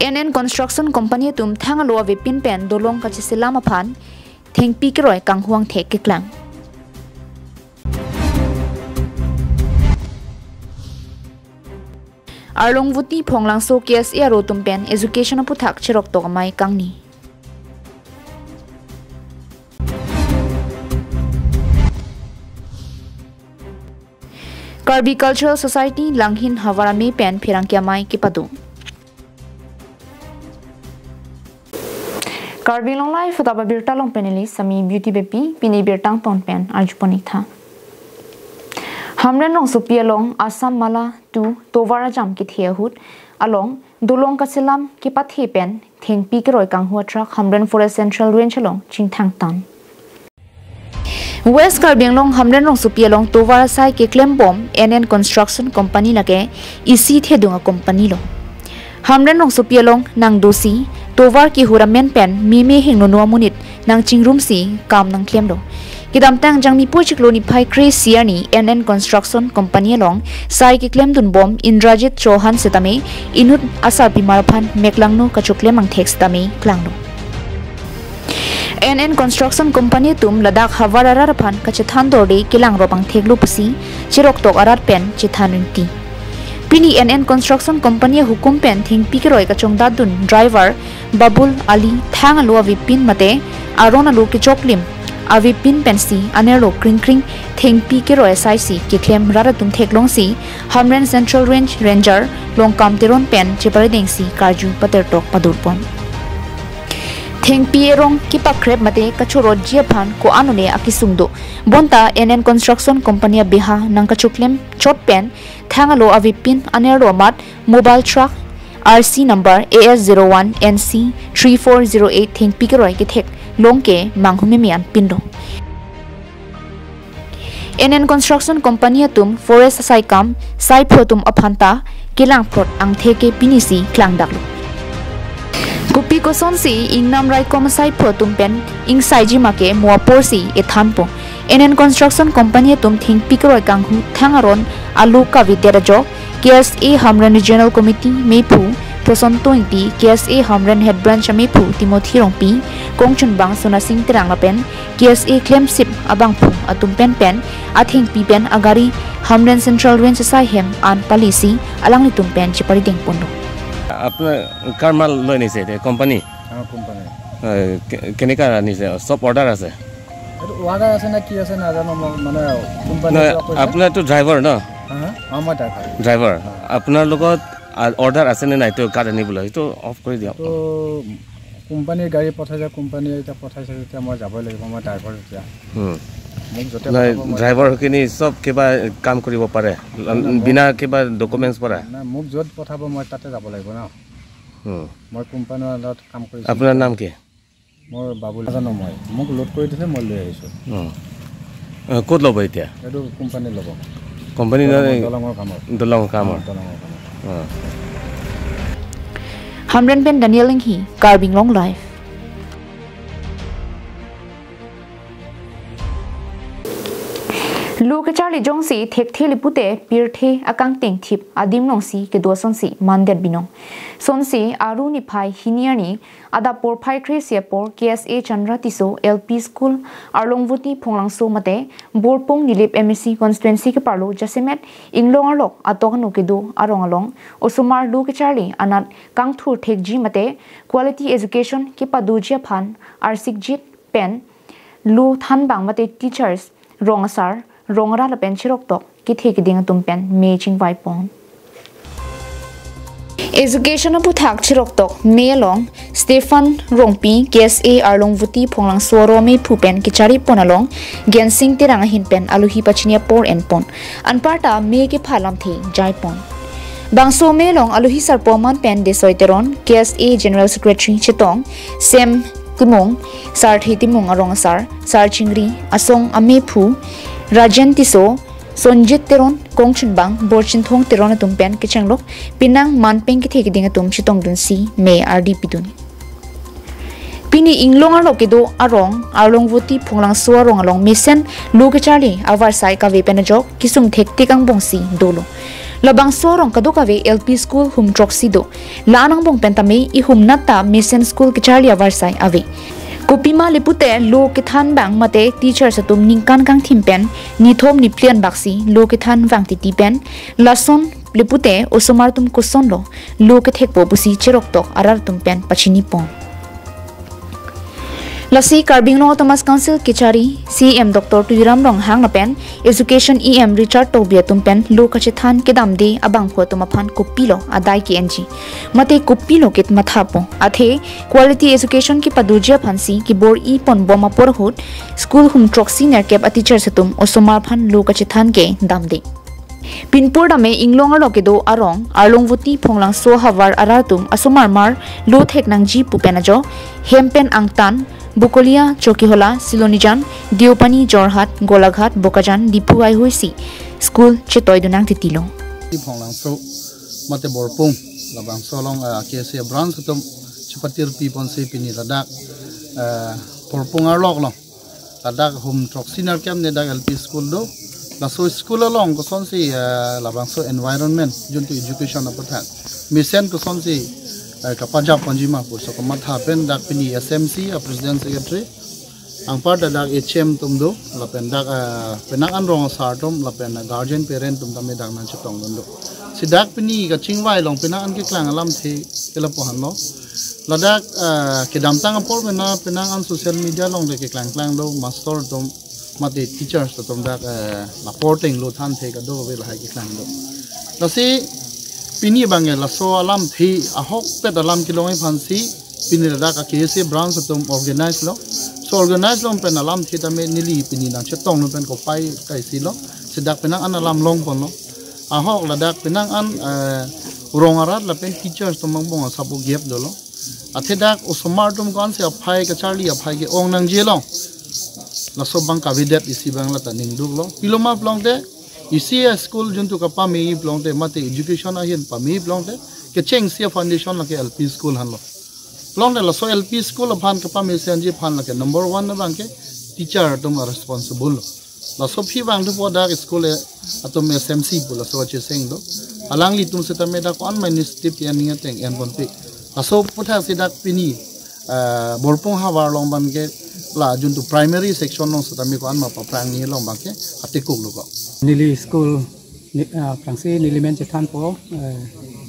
NN Construction Company tum thang lo ve pin pen dolong ka chiselama phan thengpi ke roi kang huang thek ke klang Arlong vuti phonglang so case aro tum pen education apu thak chirok to mai kang ni Karbi Cultural Society Langhin Hawarami pen phirangkya mai ki padu Karbi Anglong life taba birta long peneli sami beauty bepi pini birtang ton pen arjuponi tha Hamren long supia long Assam mala tu tovara jam ki thia hut along dulong kaselam ki pathe pen thengpi ke roi kang hua truck Hamren Forest Central Range long chingthang tan West Karbi Anglong Hamren long supia long tovara sai ke claim bom NN Construction Company lage isi the dunga company lo Hamren long supia long nang dosi tovar ki huramen pen mi hingno no munit nang chingrum si kam nang claim lo Kidam tang jang mi pochik lo ni phai Chris Siani NN Construction Company long sai ki claim dun bom Indrajit Chauhan setame inut asar pimarphan meklangno kachuklem ang text tame klangno NN Construction Company tum Ladakh Hawarara phan kachathan dorde kilang robang theglu pusi chirok tok arat pen chithanunti Pini NN Construction Company hukum pen thing pikiroi kachong dadun driver Babul Ali thangalo vipin mate arona lo ki choklim avipin pensi anero kring thing pikiroi SIC ki claim raratum theklong si Hamren Central Range Ranger longkam tiron pen chiparideng si karju patertok padurpon Theng pierong ki pakrep mate kachuro jiaphan ko anone akisungdo bonta NN Construction Company biha nang kachuklem chot pen thangalo avipin anero mat mobile truck RC number AS01 NC 3408 theng pikiroi ki thek longke manghume mian pindo NN Construction Company tum forest sai kam sai photum aphanta kilang prot ang theke pinisi klangdaklo Kupi ko sonsi ingnam rai komasai photum pen ing saiji make muaporsi ethanpo NN Construction Company tum thing pikroi kanghu thangaron alu ka viderajo KSA Hamren Regional Committee mepu prosonto inti KSA Hamren Head Branch mepu Timothy Rongpi kongchun bang sona sing terang pen KSA claim sip abang pu atum pen athing pi pen agari Hamren Central Range sai hem an policy alang litum pen chipari deng pondo আপনার কারমাল লই নিছে কোম্পানি কেনেকা নিছে সব অর্ডার আছে অর্ডার আছে না কি আছে না জানো মানে কোম্পানি আপনার তো ড্রাইভার না আমার ড্রাইভার আপনার লগত অর্ডার আছে না নাই তো কাট আনিবলে তো অফ কৰি দিও তো কোম্পানিৰ গাড়ী পঠাইছে কোম্পানিয়ে এটা পঠাইছে তেতিয়া মই যাবই লাগিব মই ড্ৰাইভাৰ এতিয়া ড্রাইভার কিনি সব কিবা কাম কৰিব পাৰে বিনা কিবা ডকুমেন্টস পৰা না মোক যত পঠাব মই তাতে যাব লাগিব না মই কোম্পানিৰ লগত কাম কৰিছো আপোনাৰ নাম কি মোৰ বাবুল জানো মই মোক লোড কৰি দিছে মই লৈ আহিছো ক'ত ল'ব এতিয়া এটো কোম্পানি ল'ব কোম্পানি দলঙৰ কাম Hamren pen Daniel Linghi Karbi Anglong live Luka Charlie Jongsi thek theli pute pirthe akang teng thip adim nongsi ke do sonsi mandet binong sonsi aru ni phai hiniani ada por phai kresia por KSA Chandra Tiso LP School Arlongvuti Phonglangso mate Borpong Nilip MSC constituency ke parlo Jasemet Inglong alok atokano ke do arongalong osumar Luka Charlie anat kang thur thek ji mate quality education ke padujia phan arsik jit pen lu than bang mate teachers rongasar Rongara la pen chirok tok ki theki ding tum pen mejing vai pon Education apu thak chirok tok me long Stefan Rongpi KSA Arlongvuti Phonglang Soro me phupen ki chari ponalong Gensing tirang hin pen aluhi pachinia por en pon anparta me ki phalam the jai pon Bangso me long aluhi sarpoman pen de soiteron KSA General Secretary Chitong Sem Timong Sar Thitimong arong sar chingri asong ame phu Rajan Tiso Sonjit Teron Kongchun Bang Borchin Thong Teron Tumpen Kichanglok Pinang Manpeng ki theki dinga tum chitong dunsi me RDP dun Pini Inglong alokido arong Arlongvuti Phonglang Suwa rong along Misen Luka Charlie Avar Sai ka vepen jok kisung thek tikang bongsi dolo Labang sorong kadukawe LP School hum troksido. Lanang bong pentame I hum natta Mission School Kicharlia Varsai ave. Kopima lipute lo kithan bang mate teacher satum ningkan kang thimpen nithom niplian baksi lo kithan wang ti pen lason lipute osomartum kusonlo lo kithekpo busi cheroktok arar tumpen pachini pon. Lasi Karbi Anglong Thomas Council Kichari CM Dr. Tuiram Rong Hang Napen Education EM Richard Tobia Tumpen Lo Kachethan Kedamde Abang Pho Tumaphan Kopilo Adai ki NG Mate Kopilo Kit Mathapo Athe Quality Education ki Padurja Phansi ki Bor I Pon Boma Porhut School Hum Troxi Nerkep a teacher satum Osomar Phan Lo Kachethan ke Damde Pinpur dame Inglong Lokedo Arong Arlongvuti Phonglang So Havar Aratum Asomar Mar Lo Thek Nangji Pupenajo Hempen Angtan Bukolia, Chokihola, Silonijan, Diopani, Jorhat, Golaghat, Bokajan, Dipuai Huisi, School Chetoy Dunang Titilo. Phonglang so mate borpung labang solong KSA branch tum chipatir pipon se pini ladak borpung arlok long ladak hum troxiner kem ne dak LP school do la so school along ko son si labang so environment juntu education apathat mission ko son si Kapajap Panjima pur so kamat hapen dak pini SMC a president secretary ang part dak HM tumdo lapen dak penang rong sartom lapen guardian parent tum tame dak nan chitong dondo si dak pini ka chingwai long penang ke klang alam the kelapo han lo ladak kedam tang apor mena penang an social media long de ke klang do master tum mate teachers tum dak reporting lo than the ka do ve la ke klang do lasi Pini bangel la so alam thi ahok pet alam kilong phansi pini da ka KSA branch tum organize lo so organize lo pen alam thi tame nili pini na chetong lo pen ko pai kai si lo sedak penang an alam long pon lo ahok la dak penang an rong arat la pen teachers tum mong bong sabu gap do lo athedak osmar tum kon se aphai ka charli aphai ke ong nang je lo la so bang ka videt isi bang la taning duk lo piloma plong de isi school juntu ka pami plongte mate education ahin pami plongte ke cheng sia foundation la ke LP school han lo plongte la so LP school phan ka pami senji phan la ke number 1 na bang ke teacher tum responsible la so phi bang du poda school atum SMC pula so che seng do alang li tum se tameda ko an administrative ya ninga teng en bon pi la so putha se dak pini borpong hawar long ban ke la juntu primary section long se tami ko an ma pa prang ni long bang ke atikuk lo ko Nili school Prangsi Nili men Chethan po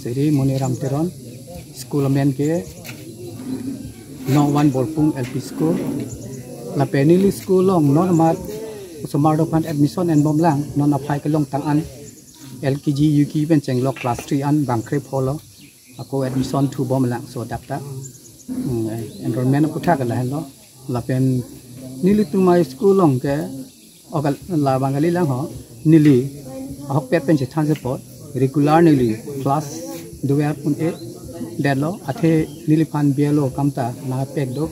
Seri Muniram Teron school men ke no one Borpung LP school la Penili school long non mat Somardo pan admission and bom lang non apply ke long tang an LKG UK ben cheng lok class 3 an bangkre polo ako admission to bom lang so dakta enrollment ko thak la hello la pen Nili to my school long ke ogal la bangali lang ho Nili ahok pet pen Chethan support regular nili class 2.8 delo athe nili pan bielo kamta na pek do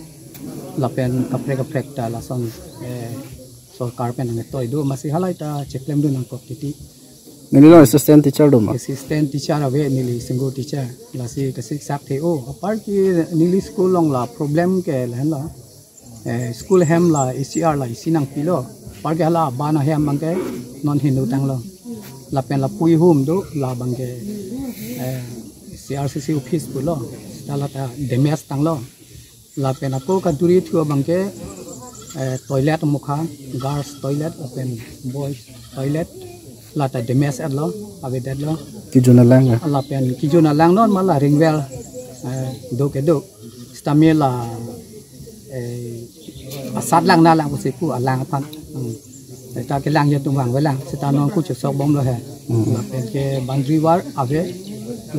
la pen kaprek ta la son so carpen nge toy do masi halai ta cheklem do nang koptiti nili lo assistant teacher do ma assistant teacher ave nili single teacher la si kasik sak the o apart ki nili school long la problem ke la school hem la ECR la isinang pilo par ke hala bana hem mangke non hindu tang lo la pen la pui hum do la bangke CRCC office pulo la ta demes tang lo la pen apo ka duri thu bangke toilet mukha girls toilet open boys toilet la ta demes at lo ave dat lo kijuna lang la pen kijuna lang non mala ringwell do ke do stamela asat lang na lang ko sipu alang pan ta ke lang ya tung wang welang sita non ku chu sok bom lo he la pen ke boundary war ave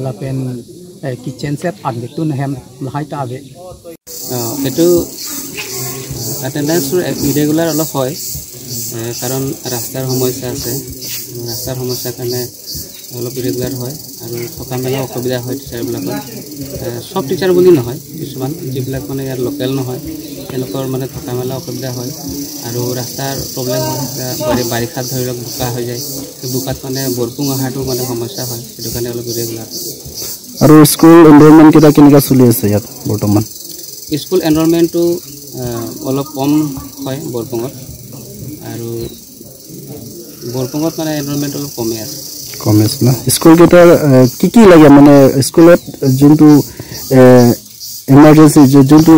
la pen kitchen set an ke tun hem la hai ta ave etu attendance irregular অলপ হয় কারণ রাস্তার সমস্যা আছে রাস্তার সমস্যাৰ কাৰণে অলপ ইৰেগুলাৰ হয় আৰু থকা মেলা অসুবিধা হয় টিচাৰবিলাকৰ সব টিচাৰ বুলি নহয় কিছুমান যিবিলাক মানে ইয়াৰ লোকেল নহয় তেওঁলোকৰ মানে থকা মেলা অসুবিধা হয় আৰু ৰাস্তাৰ প্ৰব্লেম হয় বাৰিষাত ধৰি লওক বোকা হৈ যায় বোকাত মানে বৰপুং অহাটো মানে সমস্যা হয় সেইটো কাৰণে অলপ ইৰেগুলাৰ আৰু স্কুল এনভাইৰনমেন্ট কিটা কেনেকা চলি আছে ইয়াত বৰ্তমান স্কুল এনভাইৰনমেন্টটো অলপ কম হয় বৰপুঙত আৰু বৰপুঙত মানে এনভাইৰনমেন্ট অলপ কমে আছে কমাৰ্চ না স্কুল কেইটাৰ কি লাগে মানে স্কুলত যোনটো এমাৰ্জেন্সি যোনটো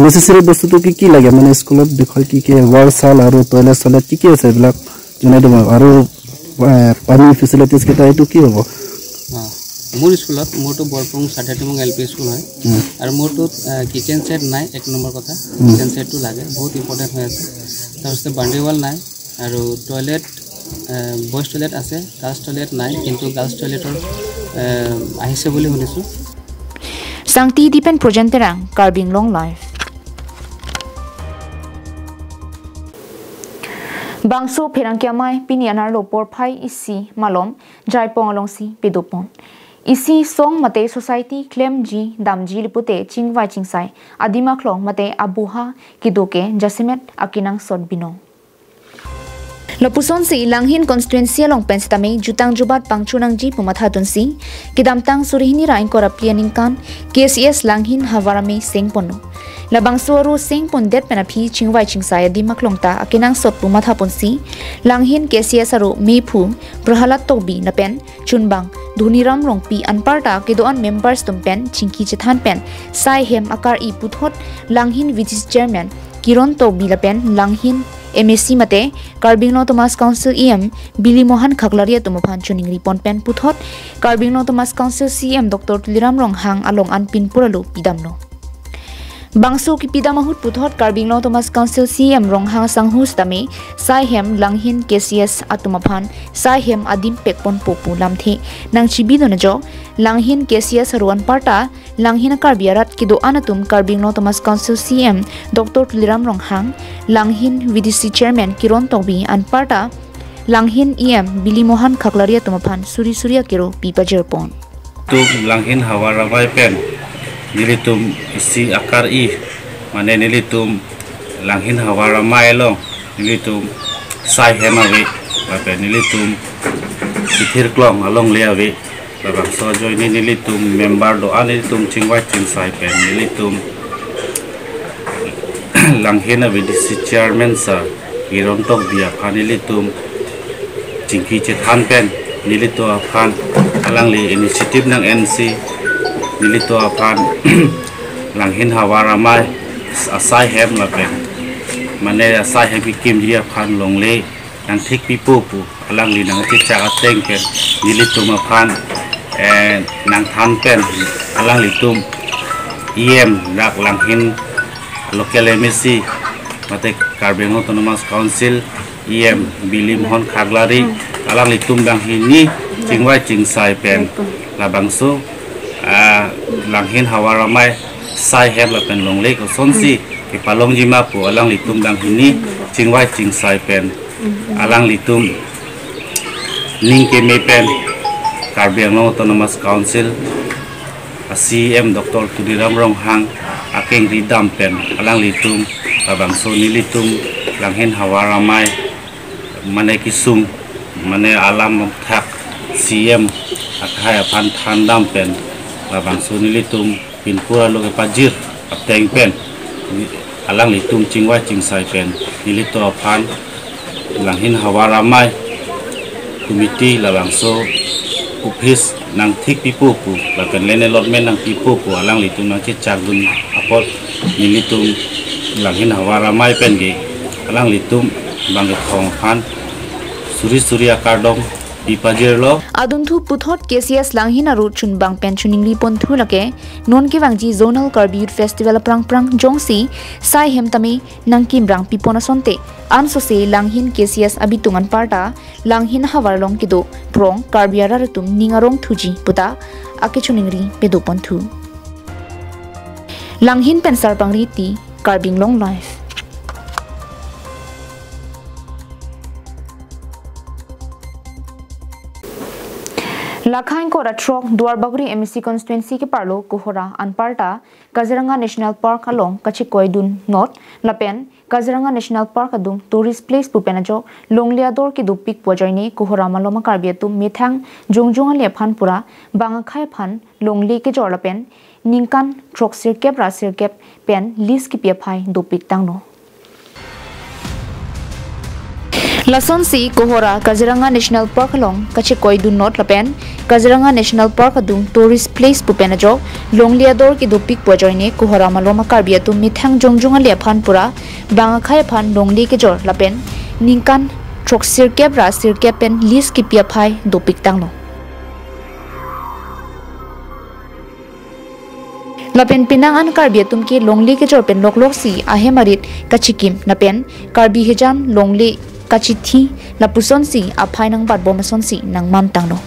নেসেসারি বস্তুটো কি লাগে মানে স্কুলত বিষয় কি ওয়াল সাল আৰু টয়লেট সলেট কি আছে এইবিলাক জনাই দিব আৰু পানী ফেসিলিটিজ কেইটা এইটো কি হ'ব মোৰ স্কুলত মোৰটো বৰপুং সাধাটিমং এলপি স্কুল হয় আৰু মোৰটো কিচেন সেট নাই এক নম্বৰ কথা কিচেন সেটটো লাগে বহুত ইম্পৰ্টেন্ট হৈ আছে তাৰপিছত বাউণ্ডাৰী ৱাল নাই আৰু টয়লেট বয়জ টয়লেট আছে গাৰ্লছ টয়লেট নাই কিন্তু গাৰ্লছ টয়লেটৰ আহিছে বুলি শুনিছো Sangti Dipen Projenterang, Karbi Anglong Live. Bangso Perangkiamai Pinianar Lopor Pai Isi Malom Jaipong Alongsi Pedopon. Isi Song Mate Society Claim G Damji Lipute Chingwai Chingsai Adima Klong Mate Abuha Kidoke Jasimet Akinang Sodbino. Lopuson si Langhin constituency long pensitame jutang jubat pangchunang ji pumathatun si kidamtang surihini rain koraplianing kan KCS Langhin hawarame sengpono labang suaru sengpon det penapi chingwai chingsaya di maklongta akinang sot pumathapon si Langhin KCS aru mepu prahalat tobi na pen chunbang dhuniram rongpi anparta kidoan members tumpen chingki chethan pen sai hem akar I puthot Langhin vice chairman kiron tobi la pen Langhin MSC mate Karbi Anglong Thomas Council EM Billy Mohan Khaklaria tumaphan chuning ripon pen puthot Karbi Anglong Thomas Council CM Dr. Tuliram Ronghang along an pinpuralu pidamno Bangso ki pidamahut puthot Karbi Anglong Thomas Council CM Ronghang sanghus tame Saihem Langhin KCS atumaphan Saihem adim pekpon popu lamthe nang chibido na jo Langhin KCS haruan parta Langhin Karbiarat kido anatum Karbi Anglong Thomas Council CM Dr. Tuliram Ronghang Langhin VDC Chairman Kiron Tobi an parta Langhin EM Billy Mohan Khaklaria tumaphan Suri Surya Kiro Pipa Jerpon tu Langhin hawarawai pen nilitum isi akar I mane nilitum Langhin hawaramai lo nilitum sai hemawe bape nilitum sithir klong along leawe babang sojo ini nilitum member doa nilitum chingwai chingsai pen nilitum Langhin VDC chairman sir Girontok dia kan nilitum chingki chethan pen nilito afan alangli initiative nang NC nilito afan Langhin hawaramai asai hem la pen mane asai hem kim dia kan longle nang thik pipu pu alangli nang ti cha ateng pen nilito afan nang than pen alangli tum EM rak Langhin local MSC mate Karbi Anglong Autonomous Council EM Billy Mohan Khaklari alangli tum dang hini chingwai chingsai pen labangso Langhin hawaramai sai hem la pen longle ko sonsi ki palong jima pu alang litum dang hini chingwai chingsai pen alang litum ning ke me pen Karbi Anglong Autonomous Council CM Dr. Tuliram Ronghang akeng ridam pen alang litum labangso nilitum Langhin hawaramai mane kisum mane alam thak CM akhai aphan thandam pen labang sunilitum pinpura lo ke pajir apteng pen alang litum chingwa chingsai pen nilito aphan Langhin hawaramai committee labang so office nang thik pipu pu lapen lene lotmen nang pipu pu alang litum nang chi chagdun apot nilitum Langhin hawaramai pen ge alang litum bangge thong phan suri surya kardong Pipajerlo Aduntu puthot KCS Langhin aru chunbang pensioning ripon thulake non ke wangji zonal Karbi Youth Festival prang jongsi sai hemtami nangkim rang pipona sonte anso se Langhin KCS abitungan parta Langhin hawarlong kido prong Karbi aratum ningarong thuji puta ake chuningri pedopon thu Langhin pensar pangriti Karbi Anglong Live Lakhain ko ratrok Duarbagri MSC constituency ke parlo kohora anparta Kaziranga National Park along Kachikoidun North Lapen Kaziranga National Park adung tourist place pupenajo Longliador ki dupik pojaini kohora maloma karbiatum methang jongjong lephan pura bangakhai phan longli ke jorlapen ningkan trok sirkep rasirkep pen list ki piaphai dupik tangno Lason si Kohora Kaziranga National Park long Kachikoi do not lapen Kaziranga National Park adung tourist place pupenajo Longliador ki dupik pojoine Kohora maloma Karbi atum mithang jongjunga lephan pura bangakhai phan longli ke jor lapen ningkan trok sirkep ra sirkepen list ki piaphai dupik tangno Lapen pinangan Karbi atum ki longli ke jor pen loklok si ahemarit kachikim napen Karbi hejam longli kachithi lapuson si aphai nang bat bomason si nang mam tangno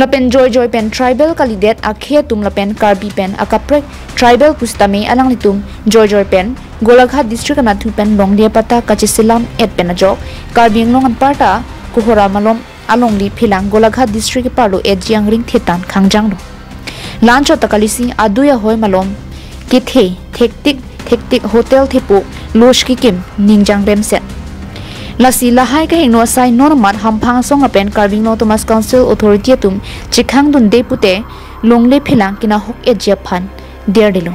lapen joy pen tribal kalidet akhe tum lapen Karbi pen akaprek tribal pustame alang litum joy pen golaghat district anathu pen longlia pata kachisilam et pen ajok Karbi Anglong an parta Kohora malom alongli philang golaghat district parlo et jiangring thetan khangjang no lancho takalisi aduya hoy malom kithe thektik hotel thepu loshki kim ningjang rem set Lasi lahai ka hingno asai normat hamphang song apen Karbi Anglong Thomas Council Authority tum chikhang dun de pute longle philang kina hok e japhan der dilo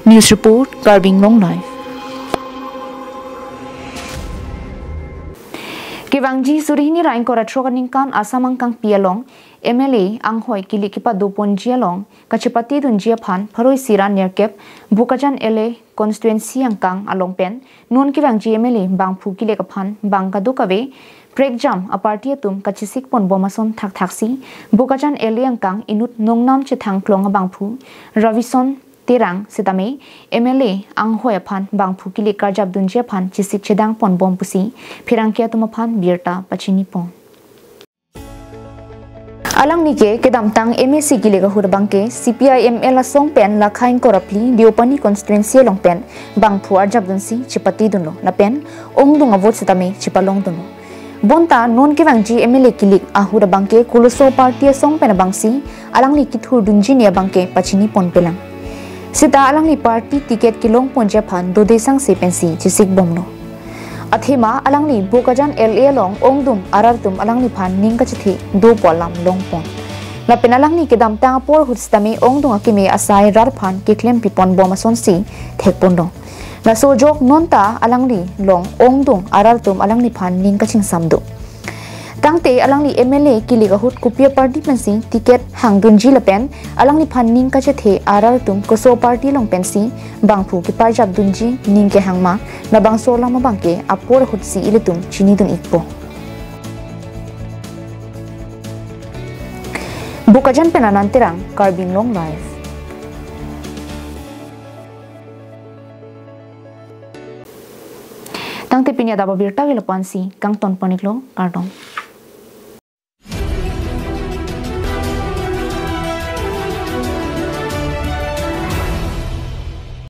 News report Karbi Anglong live Kivangji surihini rain kora trokaning kan asamang kang pialong MLA anghoi kilikipa dopon jialong kachipati dun jiaphan pharoi sira nerkep bukajan LA constituency angkang alongpen nun kivangji MLA bangphu kilekaphan bangkadu kave break jam a party atum kachisik pon bomason thaksi bukajan LA angkang inut nongnam chithang klong bangphu Ravison terang sitame MLA anghoi aphan bangphu kilik karjab dun jiaphan chisik chedang pon bom pusi phirangkia tumaphan birta pachini pon Alang nike kedamtang MSC gilega hurabangke CPI ML song pen lakhain korapli diopani constituency longpen bangphu arjabdunsi chipati dunlo napen ongdunga vote sitame chipalong dunlo bonta non ke bangji MLA kilik ahurabangke kuluso party song pen bangsi alang ni kithur dunji ne bangke pachini pon pelang sita alang ni party ticket kilong ponja phan do desang se pensi chisik bomno Athema alangni bukajan LA long ongdum arartum alangni phan ningka chithi do polam longpon lapen alangni kedam ta por hustame ongdung akime asai rar phan kiklem pipon bomason si thekpondo la sojok nonta alangni long ongdung arartum alangni phan ningka ching samdo tangte alangni MLA kiliga hut kupia party pensi ticket hangdunji lapen alangni phan ningka chethe arartum koso party long pensi bangphu ki parjab dunji ningke hangma na bangso lama bangke apor hutsi ilitum chini dun ikpo bukajan penanan terang Karbi Anglong live tangte pinya daba birta wilapansi kang ton paniklo kardong